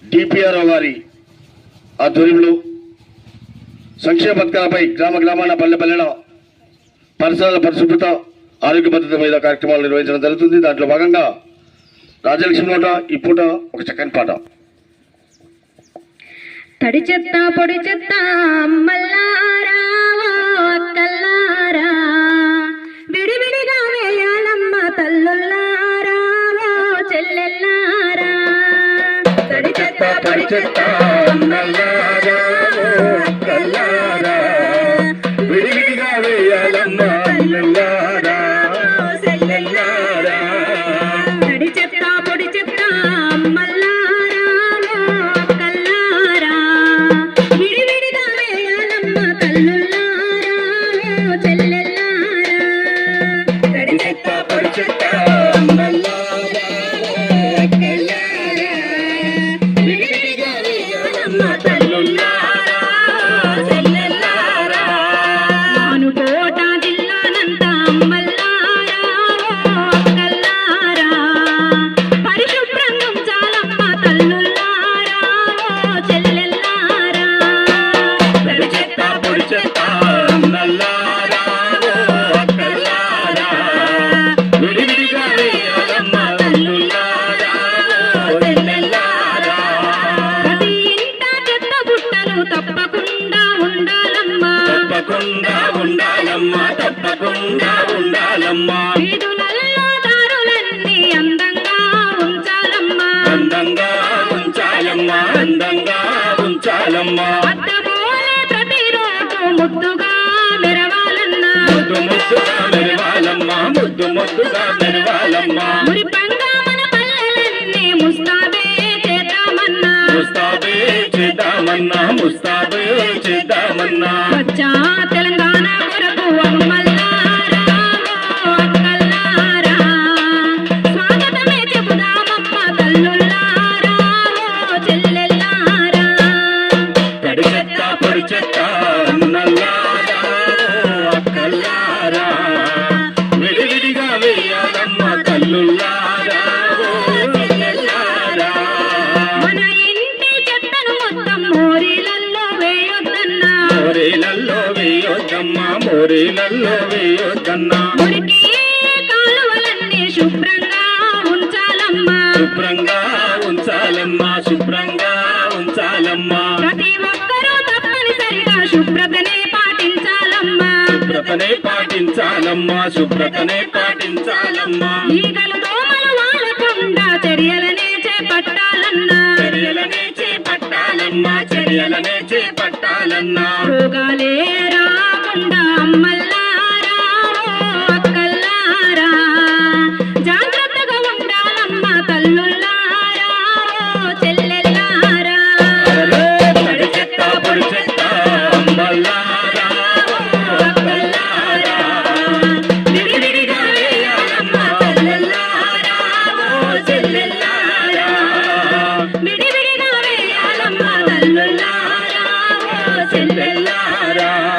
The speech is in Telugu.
డిపిఆర్ వారి ఆధ్వర్యంలో సంక్షేమ పథకాలపై గ్రామ గ్రామాల పల్లె పల్లెల పరిసరాల పరిశుభ్రత ఆరోగ్య భద్రత మీద కార్యక్రమాలు నిర్వహించడం జరుగుతుంది. దాంట్లో భాగంగా రాజలక్ష్మి నోట ఈ పూట ఒక చక్కని పాట. తడి చెత్త పొడి చెత్త అమ్మల్లారా అక్కల్లారా విడివిడిగా వేయాలమ్మ తల్లుల్లారా చెల్లెల్లారా. తడి చెత్త పొడి చెత్త అమ్మల్లారా అక్కల్లారా విడివిడిగా వేయాలమ్మ తల్లుల్లారా చెల్లెల్లారా. తడి చెత్త పొడి చెత్త అమ్మల్లారా అక్కల్లారా విడివిడిగా వేయాలమ్మ తల్లుల్లారా చెల్లెల్లారా. తడి చెత్త పొడి చెత్త అమ్మల్లారా అక్కల్లారా విడివిడిగా వేయాలమ్మ తల్లుల్లారా చెల్లెల్లారా. మానుకోట జిల్లానంతా అమ్మల్లారా అక్కల్లారా పరిశుభ్రంగా ఉంచాలమ్మ తల్లుల్లారా చెల్లెల్లారా. తడి చెత్త పొడి చెత్త అమ్మల్లారా అక్కల్లారా విడివిడిగా వేయాలమ్మ తల్లుల్లారా చెల్లెల్లారా. ప్రతి ఇంట చెత్త బుట్టలు తప్పకుండా ఉండాలమ్మా తప్పకుండా ఉండాలమ్మ తప్పకుండా ఉండాలమ్మ. వీధులలో దారులన్నీ అందంగా ఉంచాలమ్మా అందంగా ఉంచాలమ్మ అందంగా ఉంచాలమ్మ. అద్దబోలే ప్రతిరోజు ముద్దుగా మెరవాలన్నా ముద్దు ముద్దుగా మెరవాలమ్మ ముద్దు ముద్దుగా మెరవాలమ్మ. మురిపంగా మన పల్లెలన్నీ ముస్తాబే చేద్దామన్నా ముస్తాబే చేద్దామన్నా ముస్తాబే చేద్దామన్నా. వచ్చా తెలంగాణ కొరకు అమ్మల్లారా అక్కల్లారా స్వాగతమే చెబుదామమ్మ తల్లుల్లారా చెల్లెల్లారా. తడి చెత్త పొడి చెత్త అన్నల్లారా అక్కల్లారా విడివిడిగా వేయాలమ్మ తల్లుల్లారా చెల్లెల్లారా. మన ఇంటి చెత్తను మొత్తం మోరీలల్లో వేయొద్దన్నా మోరీలల్లో వేయొద్దమ్మ మోరీలల్లో వేయొద్దన్నా. మురికి కాలువలన్నీ శుభ్రంగా ఉంచాలమ్మా శుభ్రంగా ఉంచాలమ్మ శుభ్రంగా ఉంచాలమ్మ. ప్రతి ఒక్కరూ తప్పనిసరిగా శుభ్రతనే పాటించాలమ్మా. శుభ్రతనే పాటించాలమ్మ శుభ్రతనే పాటించాలమ్మ. ఈ